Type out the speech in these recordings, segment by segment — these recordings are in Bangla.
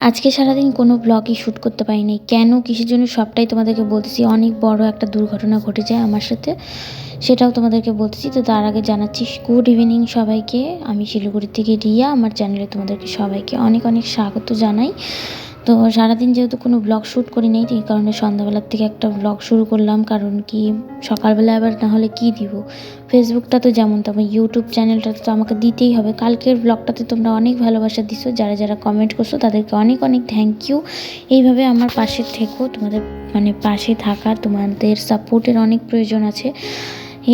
আজকে সারাদিন কোনো ব্লগই শ্যুট করতে পারিনি। কেন, কিসের জন্য সবটাই তোমাদেরকে বলতেছি। অনেক বড় একটা দুর্ঘটনা ঘটে যায় আমার সাথে, সেটাও তোমাদেরকে বলতেছি। তো তার আগে জানাচ্ছি গুড ইভিনিং সবাইকে। আমি শিলিগুড়ি থেকে রিয়া। আমার চ্যানেলে তোমাদেরকে সবাইকে অনেক অনেক স্বাগত জানাই। তো সারাদিন যেহেতু কোনো ব্লগ শ্যুট করি নাই, এই কারণে সন্ধ্যাবেলার থেকে একটা ব্লগ শুরু করলাম। কারণ কি, সকালবেলা আবার না হলে কী দিব, ফেসবুকটা তো যেমন তেমন, ইউটিউব চ্যানেলটা তো আমাকে দিতেই হবে। কালকের ব্লগটাতে তোমরা অনেক ভালোবাসা দিছো, যারা যারা কমেন্ট করছো তাদেরকে অনেক অনেক থ্যাংক ইউ। এইভাবে আমার পাশে থেকো, তোমাদের পাশে থাকার, তোমাদের সাপোর্টের অনেক প্রয়োজন আছে।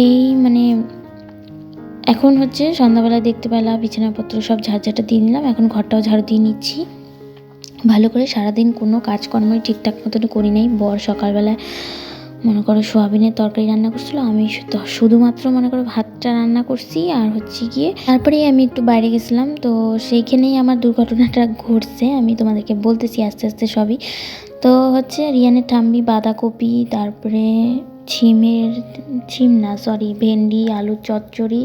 এই এখন হচ্ছে সন্ধ্যাবেলায় দেখতে পেলাম বিছানাপত্র সব ঝাড়ঝাটা দিয়ে নিলাম। এখন ঘরটাও ঝাড়ু দিয়ে নিচ্ছি ভালো করে। সারাদিন কোনো কাজকর্মই ঠিকঠাক মতন করি নাই। বর সকালবেলায় মনে করো সোয়াবিনের তরকারি রান্না করছিলো, আমি শুধুমাত্র মনে করো ভাতটা রান্না করছি। আর হচ্ছে গিয়ে তারপরেই আমি একটু বাইরে গেছিলাম, তো সেইখানেই আমার দুর্ঘটনাটা ঘটছে। আমি তোমাদেরকে বলতেছি আস্তে আস্তে সবই। তো হচ্ছে রিয়ানের ঠাম্মি বাঁধাকপি, তারপরে ভেন্ডি, আলুর চচ্চড়ি,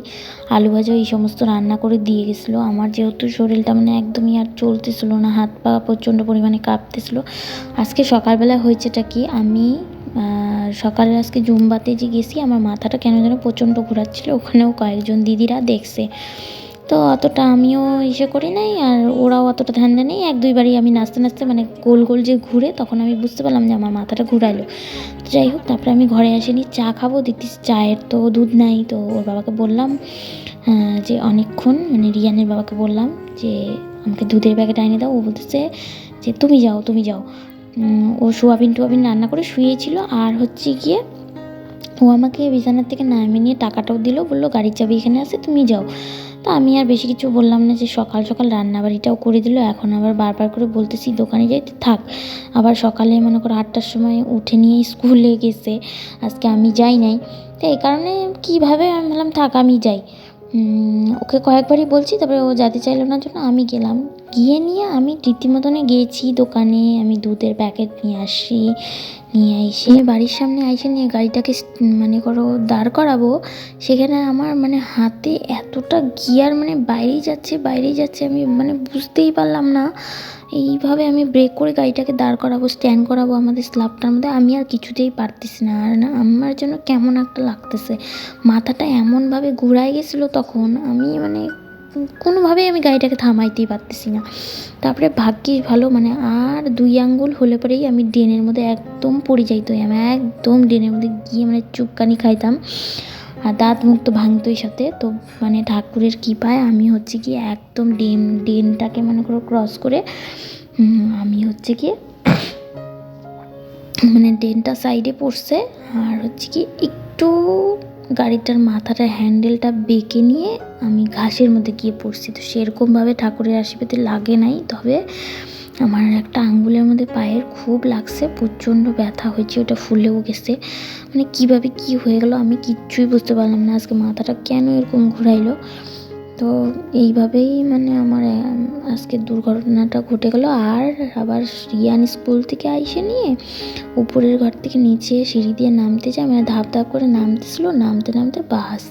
আলু ভাজা, এই সমস্ত রান্না করে দিয়ে গেছিলো। আমার যেহেতু শরীরটা একদমই আর চলতেছিল না, হাত পা প্রচণ্ড পরিমাণে কাঁপতেছিল। আজকে সকালবেলা হয়েছেটা কি, আমি সকালে আজকে জুম্বাতে যে গেছি, আমার মাথাটা কেন যেন প্রচণ্ড ঘোরাচ্ছিল। ওখানেও কয়েকজন দিদিরা দেখছে, তো অতটা আমিও ইসে করি নাই, আর ওরাও অতটা ধ্যান দেয় নেই। এক দুইবারই আমি নাচতে নাচতে গোল গোল যে ঘুরে, তখন আমি বুঝতে পারলাম যে আমার মাথাটা ঘুরাইলো। তো যাই হোক, তারপরে আমি ঘরে আসিনি, চা খাবো, দেখতেছি চায়ের তো দুধ নাই। তো ওর বাবাকে বললাম যে অনেকক্ষণ, রিয়ানের বাবাকে বললাম যে আমাকে দুধের প্যাকেট এনে দাও। ও বলতেছে যে তুমি যাও তুমি যাও। ও সোয়াবিন টোয়াবিন রান্না করে শুয়েছিল। আর হচ্ছে গিয়ে ও আমাকে বিছানার থেকে নামিয়ে নিয়ে টাকাটাও দিল, বললো গাড়ির চাবি এখানে আছে, তুমি যাও। তো আমি আর বেশি কিছু বললাম না, যে সকাল সকাল রান্নাবাড়িটাও করে দিল। এখন আবার বারবার করে বলতেছি দোকানে যাইতে, থাক। আবার সকালে মনে করো 8টার সময় উঠে নিয়ে স্কুলে গেছে, আজকে আমি যাই নাই। তো এই কারণে কীভাবে আমি বললাম থাক আমি যাই। ওকে কয়েকবারই বলছি, তারপরে ও যেতে চাইলো না, জন্য আমি গেলাম। গিয়ে নিয়ে আমি রীতিমতনে গিয়েছি দোকানে, আমি দুধের প্যাকেট নিয়ে আসি। নিয়ে এসে বাড়ির সামনে আইসে নিয়ে গাড়িটাকে করো দাঁড় করাবো, সেখানে আমার হাতে এতটা গিয়ার বাইরেই যাচ্ছে, আমি বুঝতেই পারলাম না। এইভাবে আমি ব্রেক করে গাড়িটাকে দাঁড় করাবো, স্ট্যান্ড করাবো আমাদের স্ল্যাবটার মধ্যে, আমি আর কিছুতেই পারতেছি না। আর না, আমার যেন কেমন একটা লাগতেছে, মাথাটা এমনভাবে ঘুরাই গেছিলো তখন, আমি কোনোভাবেই আমি গাড়িটাকে থামাইতেই পারতেছি না। তারপরে ভাগ্যিস ভালো, আর 2 আঙ্গুল হলে পরেই আমি ড্রেনের মধ্যে একদম পড়ে যাইতোই। আমি একদম ড্রেনের মধ্যে গিয়ে চুপকানি খাইতাম, আর দাঁত মুখ তো ভাঙতোই সাথে। তো ঠাকুরের কৃপায় আমি হচ্ছে কি একদম ড্রেনটাকে ক্রস করে আমি হচ্ছে কি ড্রেনটা সাইডে পড়ছে। আর হচ্ছে কি একটু গাড়িটার মাথাটা হ্যান্ডেলটা বেঁকে নিয়ে আমি ঘাসের মধ্যে গিয়ে পড়ছি। তো সেরকমভাবে ঠাকুরের আশীর্বাদে লাগে নাই, তবে আমার একটা আঙ্গুলের মধ্যে পায়ের খুব লাগছে, প্রচণ্ড ব্যথা হয়েছে, ওটা ফুলেও গেছে। কীভাবে কী হয়ে গেল আমি কিচ্ছুই বুঝতে পারলাম না। আজকে মাথাটা কেন এরকম ঘুরাইলো। তো এইভাবেই আমার আজকে দুর্ঘটনাটা ঘটে গেল। আর আবার রিয়ান স্কুল থেকে আইসে নিয়ে উপরের ঘর থেকে নিচে সিঁড়ি দিয়ে নামতে যায়, ধাপ ধাপ করে নামতেছিল, নামতে নামতে বাস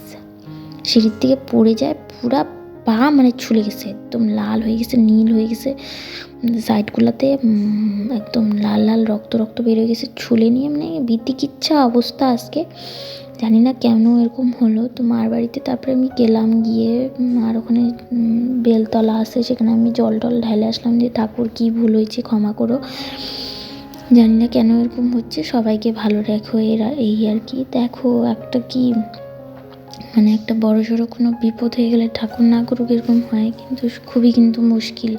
সিঁড়ির থেকে পড়ে যায়। পুরা পা ছুলে গেছে, একদম লাল হয়ে গেছে, নীল হয়ে গেছে, সাইডগুলোতে একদম লাল লাল রক্ত রক্ত বেরিয়ে গেছে, ছুলে নিয়ে বিতিকিচ্ছা অবস্থা। আজকে জানি না কেন এরকম হলো। তো মার বাড়িতে তারপরে আমি গেলাম, গিয়ে আর ওখানে বেলতলা আছে, সেখানে আমি জল টল ঢেলে আসলাম, যে ঠাকুর কী ভুল হয়েছে ক্ষমা করো, জানি না কেন এরকম হচ্ছে, সবাইকে ভালো রেখো, এরা এই আর কি। দেখো একটা কি একটা বড় সড়ো কোনো বিপদ হয়ে গেলে, ঠাকুর না করুক এরকম হয়, কিন্তু খুবই মুশকিল,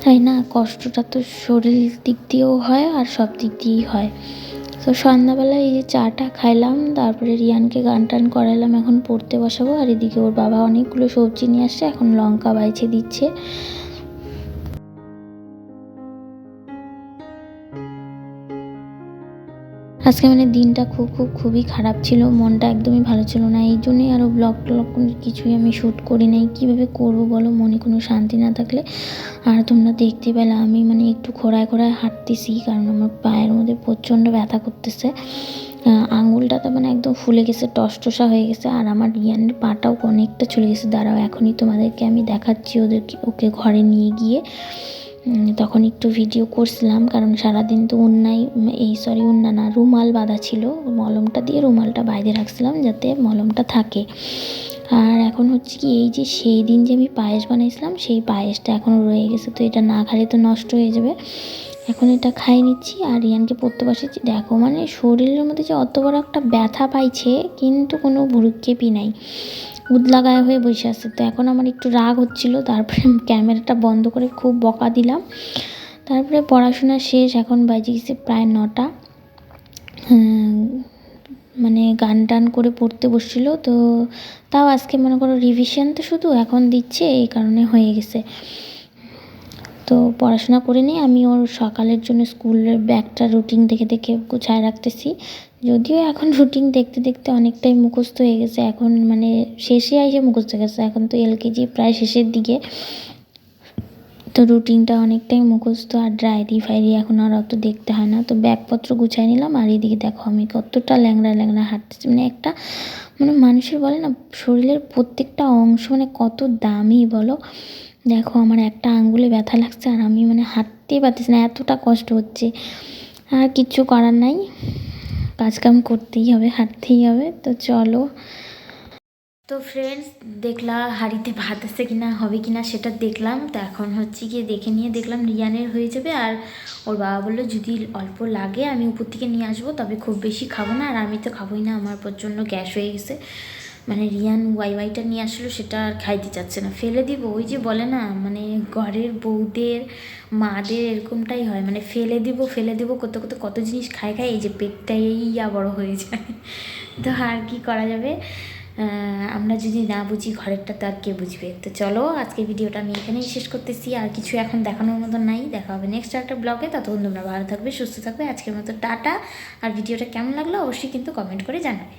তাই না? কষ্টটা তো শরীর দিক দিয়েও হয় আর সব দিক দিয়েই হয়। তো সন্ধ্যাবেলা এই যে চাটা খাইলাম, তারপরে রিয়ানকে গান টান করাইলাম, এখন পড়তে বসাবো। আর এদিকে ওর বাবা অনেকগুলো সবজি নিয়ে আসছে, এখন লঙ্কা বাইছে দিচ্ছে। আজকে দিনটা খুবই খারাপ ছিল, মনটা একদমই ভালো ছিল না, এই জন্যই আরও ব্লগ টলগ কিছুই আমি শ্যুট করি নাই। কীভাবে করবো বলো, মনে কোনো শান্তি না থাকলে। আর তোমরা দেখতে পেলে আমি একটু খোঁড়ায় খোঁড়ায় হাঁটতেছি, কারণ আমার পায়ের মধ্যে প্রচণ্ড ব্যথা করতেছে। আঙুলটা তো একদম ফুলে গেছে, টসটসা হয়ে গেছে। আর আমার রিয়ানের পাটাও অনেকটা চলে গেছে। দাঁড়াও, এখনই তোমাদেরকে আমি দেখাচ্ছি ওকে ঘরে নিয়ে গিয়ে। তখন একটু ভিডিও করছিলাম, কারণ সারাদিন তো উন্নাই উন্না না, রুমাল বাঁধা ছিল, মলমটা দিয়ে রুমালটা বাইরে রাখছিলাম যাতে মলমটা থাকে। আর এখন হচ্ছে কি, এই যে সেই দিন যে আমি পায়েস বানাইছিলাম সেই পায়েসটা এখনও রয়ে গেছে, তো এটা না খেলে তো নষ্ট হয়ে যাবে। এখন এটা খাই নিচ্ছি আর রিয়ানকে পড়তে বসেছি। দেখো মানে শরীরের মধ্যে যে অত বড় একটা ব্যথা পাইছে, কিন্তু কোনো ভ্রুক্ষেপই নাই, উদলা গায়ে হয়ে বসে আছে। তো এখন আমার একটু রাগ হচ্ছিলো, তারপরে ক্যামেরাটা বন্ধ করে খুব বকা দিলাম। তারপরে পড়াশোনা শেষ, এখন বাজে গেছে প্রায় 9টা। মানে গান টান করে পড়তে বসছিলো, তো তাও আজকে মনে করো রিভিশন তো শুধু এখন দিচ্ছে, এই কারণে হয়ে গেছে। তো পড়াশোনা করে নিয়ে আমি ওর সকালের জন্য স্কুলের ব্যাগটা রুটিন দেখে দেখে গুছায় রাখতেছি। যদিও এখন রুটিন দেখতে দেখতে অনেকটাই মুখস্থ হয়ে গেছে, এখন মানে শেষে এসে মুখস্থ হয়ে গেছে, এখন তো এলকেজি প্রায় শেষের দিকে। তো রুটিনটা অনেকটাই মুখস্থ, আর ডায়েরি ফায়েরি এখন আর অত দেখতে হয় না। তো ব্যাগপত্র গুছাই নিলাম, আর এদিকে দেখো আমি কতটা ল্যাংড়া ল্যাংড়া হাঁটতেছি। মানে একটা মানে মানুষের বলে না শরীরের প্রত্যেকটা অংশ মানে কত দামি বলো। দেখো আমার একটা আঙ্গুলে ব্যথা লাগছে আর আমি মানে হাঁটতেই পারতেছি না, এতটা কষ্ট হচ্ছে। আর কিচ্ছু করার নাই, কাজকাম করতেই হবে, হাঁটতেই হবে। তো চলো। তো ফ্রেন্ডস, দেখলা হাঁড়িতে ভাত আছে কিনা, হবে কিনা সেটা দেখলাম। তো এখন হচ্ছে গিয়ে দেখে নিয়ে দেখলাম রিয়ানের হয়ে যাবে, আর ওর বাবা বললো যদি অল্প লাগে আমি উপর থেকে নিয়ে আসবো, তবে খুব বেশি খাবো না। আর আমি তো খাবোই না, আমার প্রচণ্ড গ্যাস হয়ে গেছে। মানে রিয়ান ওয়াইটা নিয়ে আসলো, সেটা আর খাইতে চাচ্ছে না, ফেলে দিব। ওই যে বলে না মানে ঘরের বউদের মাদের এরকমটাই হয়, মানে ফেলে দিব করতে করতে কত জিনিস খায় খায়, এই যে পেটটাই বড় হয়ে যায়। তো আর কি করা যাবে, আমরা যদি না বুঝি ঘরেরটা তো আর কে বুঝবে। তো চলো আজকের ভিডিওটা আমি এখানেই শেষ করতেছি, আর কিছু এখন দেখানোর মতো নাই। দেখা হবে নেক্সট একটা ব্লগে, ততক্ষণ তোমরা ভালো থাকবে, সুস্থ থাকবে। আজকের মতো টাটা। আর ভিডিওটা কেমন লাগলো অবশ্যই কিন্তু কমেন্ট করে জানাবে।